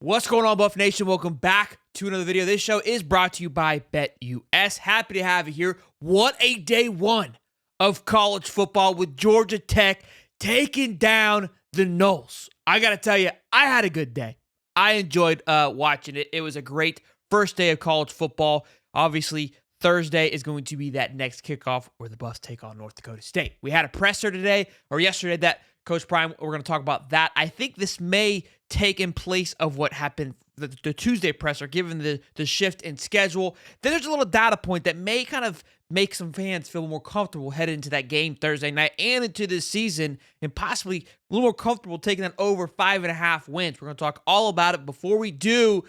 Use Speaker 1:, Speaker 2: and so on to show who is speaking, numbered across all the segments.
Speaker 1: What's going on, Buff Nation? Welcome back to another video. This show is brought to you by BetUS. Happy to have you here. What a day one of college football with Georgia Tech taking down the Noles. I got to tell you, I had a good day. I enjoyed watching it. It was a great first day of college football. Obviously, Thursday is going to be that next kickoff where the Buffs take on North Dakota State. We had a presser today, or yesterday, that Coach Prime, we're going to talk about that. I think this may take in place of what happened the Tuesday presser, given the shift in schedule. Then there's a little data point that may kind of make some fans feel more comfortable heading into that game Thursday night and into this season, and possibly a little more comfortable taking that over 5.5 wins. We're going to talk all about it. Before we do,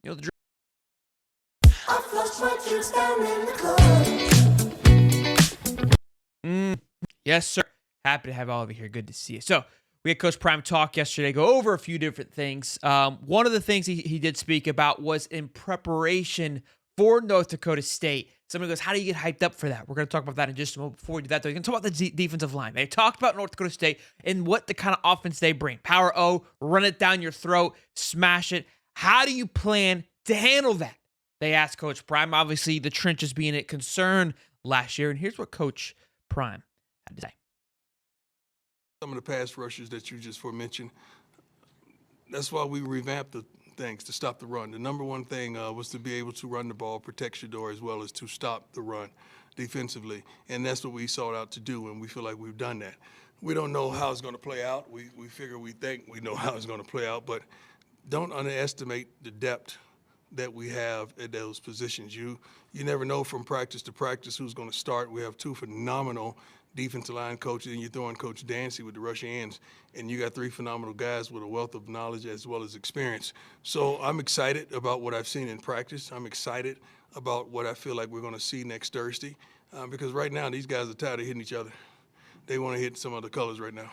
Speaker 1: the
Speaker 2: I flushed my juice down in the club.
Speaker 1: Yes, sir. Happy to have all of you here. Good to see you. So, we had Coach Prime talk yesterday, go over a few different things. One of the things he did speak about was in preparation for North Dakota State. Somebody goes, how do you get hyped up for that? We're going to talk about that in just a moment. Before we do that, though, we're going to talk about the defensive line. They talked about North Dakota State and what the kind of offense they bring. Power O, run it down your throat, smash it. How do you plan to handle that? They asked Coach Prime. Obviously, the trenches being a concern last year. And here's what Coach Prime had to say.
Speaker 3: Some of the pass rushers that you just mentioned, that's why we revamped the things to stop the run. The number one thing was to be able to run the ball, protect your door, as well as to stop the run defensively. And that's what we sought out to do, and we feel like we've done that. We don't know how it's going to play out. We think we know how it's going to play out, but don't underestimate the depth that we have at those positions. You never know from practice to practice who's going to start. We have two phenomenal defensive line coaches, and you're throwing Coach Dancy with the rush ends, and you got three phenomenal guys with a wealth of knowledge as well as experience. So I'm excited about what I've seen in practice. I'm excited about what I feel like we're going to see next Thursday, because right now these guys are tired of hitting each other. They want to hit some other colors right now.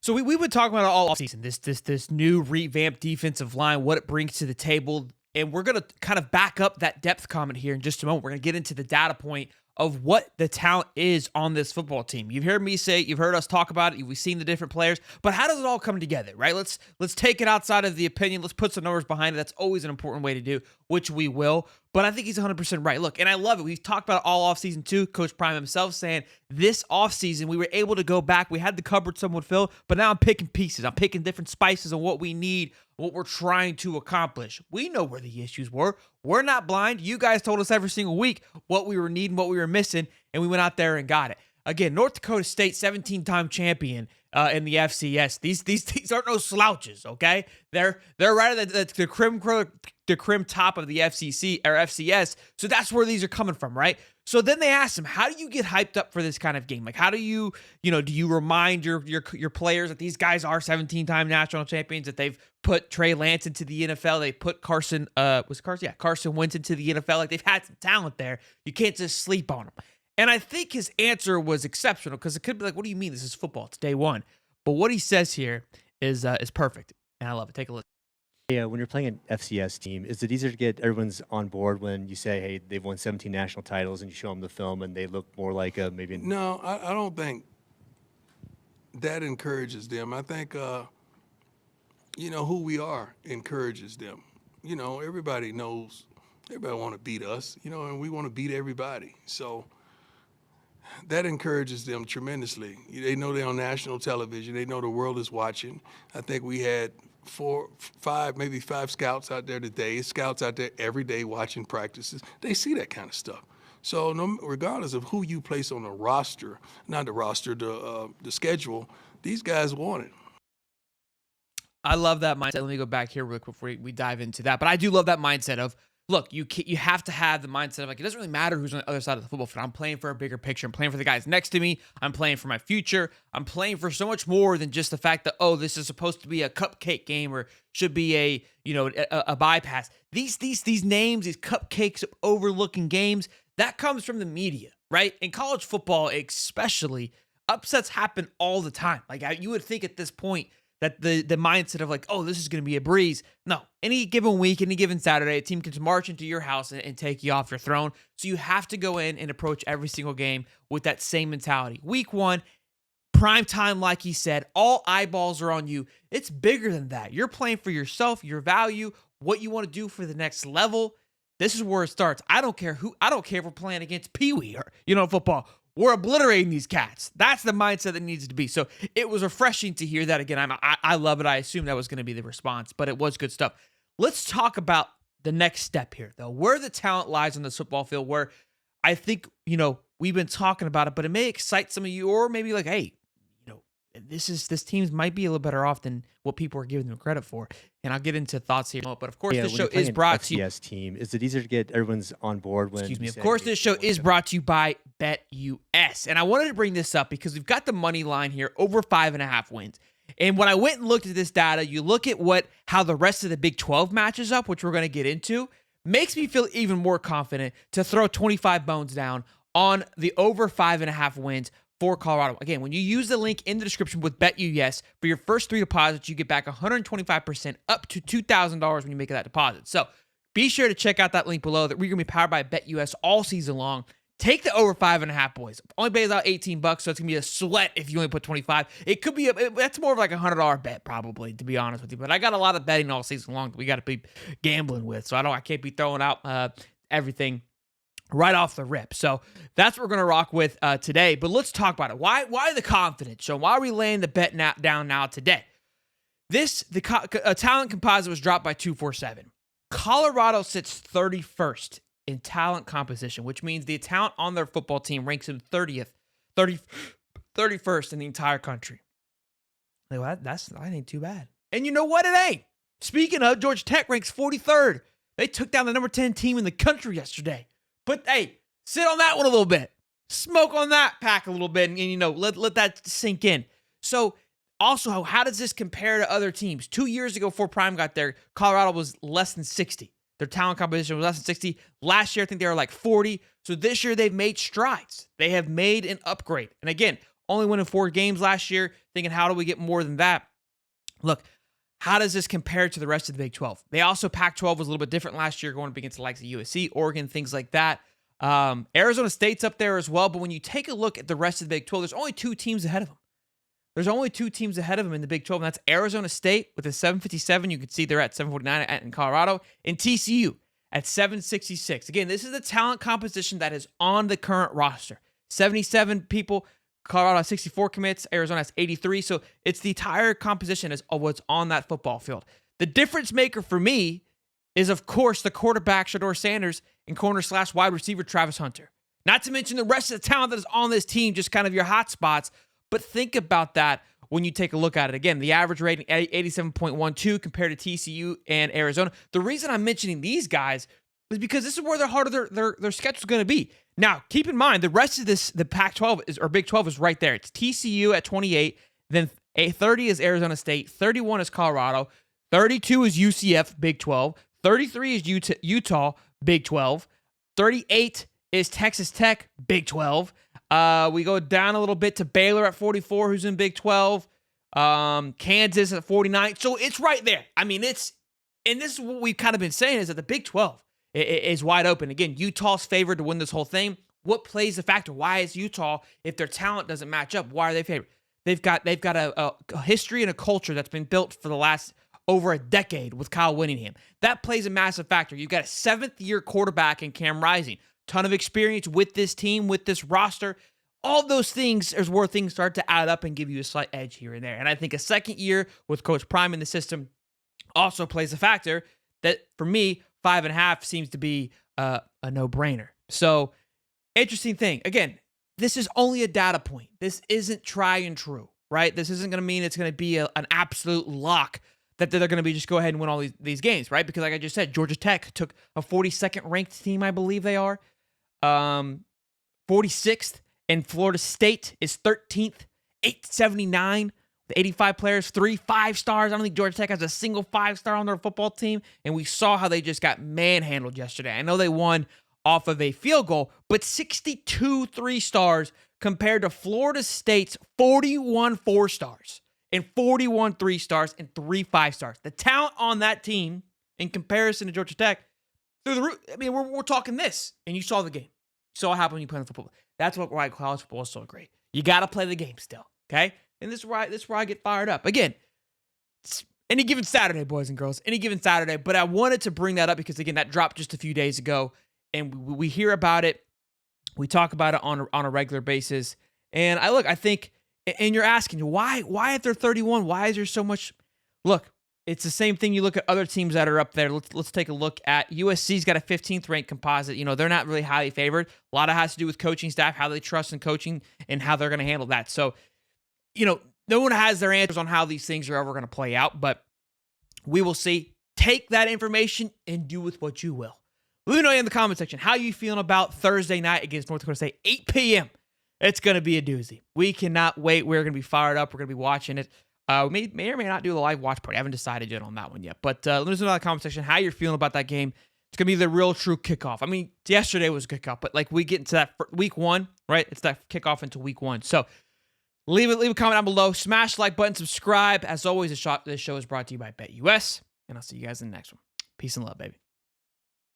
Speaker 1: So we would talk about it all offseason, this new revamped defensive line, what it brings to the table, and we're going to kind of back up that depth comment here in just a moment. We're going to get into the data point of what the talent is on this football team. You've heard me say, you've heard us talk about it, we've seen the different players, but how does it all come together, right? Let's take it outside of the opinion, let's put some numbers behind it. That's always an important way to do, which we will, but I think he's 100% right. Look, and I love it. We've talked about it all offseason too. Coach Prime himself saying this offseason we were able to go back, we had the cupboard somewhat filled, but now I'm picking pieces. I'm picking different spices on what we need, what we're trying to accomplish. We know where the issues were. We're not blind. You guys told us every single week what we were needing, what we were missing, and we went out there and got it. Again, North Dakota State, 17-time champion in the FCS. These aren't no slouches, okay? They're right at the crim top of the FCC or FCS. So that's where these are coming from, right? So then they asked him, how do you get hyped up for this kind of game? Like, how do you remind your players that these guys are 17-time national champions, that they've put Trey Lance into the NFL, they put Carson Wentz into the NFL. Like, they've had some talent there. You can't just sleep on them. And I think his answer was exceptional, because it could be like, what do you mean? This is football. It's day one. But what he says here is perfect, and I love it. Take a listen.
Speaker 4: Yeah, when you're playing an FCS team, is it easier to get everyone's on board when you say, hey, they've won 17 national titles, and you show them the film and they look more like maybe?
Speaker 3: No, I don't think that encourages them. I think, who we are encourages them. Everybody knows, everybody want to beat us, and we want to beat everybody. So that encourages them tremendously. They know they're on national television. They know the world is watching. I think we had 4, 5, maybe 5 scouts out there today, scouts out there every day watching practices. They see that kind of stuff. So regardless of who you place on the roster, not the roster, the schedule, these guys want it.
Speaker 1: I love that mindset. Let me go back here real quick before we dive into that. But I do love that mindset of, look, you have to have the mindset of, like, it doesn't really matter who's on the other side of the football field. I'm playing for a bigger picture. I'm playing for the guys next to me. I'm playing for my future. I'm playing for so much more than just the fact that, oh, this is supposed to be a cupcake game or should be a bypass. These names, these cupcakes, overlooking games, that comes from the media, right? In college football especially, upsets happen all the time. Like, you would think at this point that the mindset of, like, oh, this is going to be a breeze. No, any given week, any given Saturday, a team can march into your house and take you off your throne. So you have to go in and approach every single game with that same mentality. Week one, prime time, like he said. All eyeballs are on you. It's bigger than that. You're playing for yourself, your value, what you want to do for the next level. This is where it starts. I don't care if we're playing against Pee Wee or, football. We're obliterating these cats. That's the mindset that needs to be. So it was refreshing to hear that again. I love it. I assumed that was going to be the response, but it was good stuff. Let's talk about the next step here, though, where the talent lies on the football field, where I think, we've been talking about it, but it may excite some of you, or maybe like, hey, this team might be a little better off than what people are giving them credit for. And I'll get into thoughts here. But of course, this show is brought to you.
Speaker 4: FCS team, is it easier to get everyone's on board when?
Speaker 1: Excuse me. Of course, this show is brought to you by BetUS. And I wanted to bring this up because we've got the money line here over 5.5 wins. And when I went and looked at this data, you look at how the rest of the Big 12 matches up, which we're going to get into, makes me feel even more confident to throw 25 bones down on the over 5.5 wins for Colorado. Again, when you use the link in the description with BetUS, for your first 3 deposits, you get back 125% up to $2,000 when you make that deposit. So be sure to check out that link below. That we're going to be powered by BetUS all season long. Take the over 5.5, boys. Only pays out $18, so it's going to be a sweat if you only put 25. It could be, that's more of like a $100 bet probably, to be honest with you. But I got a lot of betting all season long that we got to be gambling with. So I can't be throwing out everything right off the rip. So that's what we're going to rock with today. But let's talk about it. Why the confidence? So why are we laying the bet down now today? The talent composite was dropped by 247. Colorado sits 31st in talent composition, which means the talent on their football team ranks them 31st in the entire country. Like, that ain't too bad. And you know what? It ain't. Speaking of, Georgia Tech ranks 43rd. They took down the number 10 team in the country yesterday. But hey, sit on that one a little bit. Smoke on that pack a little bit and let that sink in. So also, how does this compare to other teams? 2 years ago, before Prime got there, Colorado was less than 60. Their talent composition was less than 60. Last year, I think they were like 40. So this year, they've made strides. They have made an upgrade. And again, only winning 4 games last year, thinking, how do we get more than that? Look, how does this compare to the rest of the Big 12? They also, Pac-12 was a little bit different last year, going up against the likes of USC, Oregon, things like that. Arizona State's up there as well. But when you take a look at the rest of the Big 12, there's only 2 teams ahead of them. There's only 2 teams ahead of them in the Big 12, and that's Arizona State with a 757. You can see they're at 749 in Colorado, and TCU at 766. Again, this is the talent composition that is on the current roster. 77 people. Colorado has 64 commits. Arizona has 83. So it's the entire composition of what's on that football field. The difference maker for me is, of course, the quarterback, Shedeur Sanders, and corner/wide receiver, Travis Hunter. Not to mention the rest of the talent that is on this team, just kind of your hot spots. But think about that when you take a look at it. Again, the average rating, 87.12 compared to TCU and Arizona. The reason I'm mentioning these guys is because this is where the heart of their schedule is going to be. Now, keep in mind, the rest of the Pac-12 or Big 12 is right there. It's TCU at 28, then 30 is Arizona State, 31 is Colorado, 32 is UCF, Big 12, 33 is Utah, Big 12, 38 is Texas Tech, Big 12. We go down a little bit to Baylor at 44, who's in Big 12. Kansas at 49. So it's right there. I mean, and this is what we've kind of been saying, is that the Big 12 is wide open. Again, Utah's favored to win this whole thing. What plays the factor? Why is Utah, if their talent doesn't match up, why are they favored? They've got a history and a culture that's been built for the last over a decade with Kyle Whittingham. That plays a massive factor. You've got a 7th-year quarterback in Cam Rising. Ton of experience with this team, with this roster. All those things is where things start to add up and give you a slight edge here and there. And I think a second year with Coach Prime in the system also plays a factor that, for me, 5.5 seems to be a no-brainer. So, interesting thing. Again, this is only a data point. This isn't try and true, right? This isn't going to mean it's going to be an absolute lock that they're going to be just go ahead and win all these games, right? Because like I just said, Georgia Tech took a 42nd ranked team, I believe they are. 46th, and Florida State is 13th, 879 with 85 players, 3 5-stars. I don't think Georgia Tech has a single 5-star on their football team, and we saw how they just got manhandled yesterday. I know they won off of a field goal, but 62 3-stars compared to Florida State's 41 4-stars and 41 3-stars and 3 5-stars. The talent on that team in comparison to Georgia Tech, through the roof. I mean, we're talking this, and you saw the game. You saw what happened when you play the football. That's why college football is so great. You got to play the game still. Okay, and this is where I get fired up. Again, it's any given Saturday, boys and girls, any given Saturday. But I wanted to bring that up because again, that dropped just a few days ago, and we hear about it, we talk about it on a regular basis. And I think, and you're asking why at their 31, why is there so much? Look, it's the same thing. You look at other teams that are up there. Let's take a look at USC's got a 15th ranked composite. You know, they're not really highly favored. A lot of it has to do with coaching staff, how they trust in coaching, and how they're going to handle that. So, you know, no one has their answers on how these things are ever going to play out, but we will see. Take that information and do with what you will. Let me know in the comment section how you feeling about Thursday night against North Dakota State, 8 p.m. It's going to be a doozy. We cannot wait. We're going to be fired up. We're going to be watching it. We may or may not do the live watch party. I haven't decided yet on that one yet. But let us know in the comment section how you're feeling about that game. It's going to be the real, true kickoff. I mean, yesterday was a kickoff, but like we get into that week one, right? It's that kickoff into week one. So leave a comment down below. Smash the like button, subscribe. As always, this show is brought to you by BetUS. And I'll see you guys in the next one. Peace and love, baby.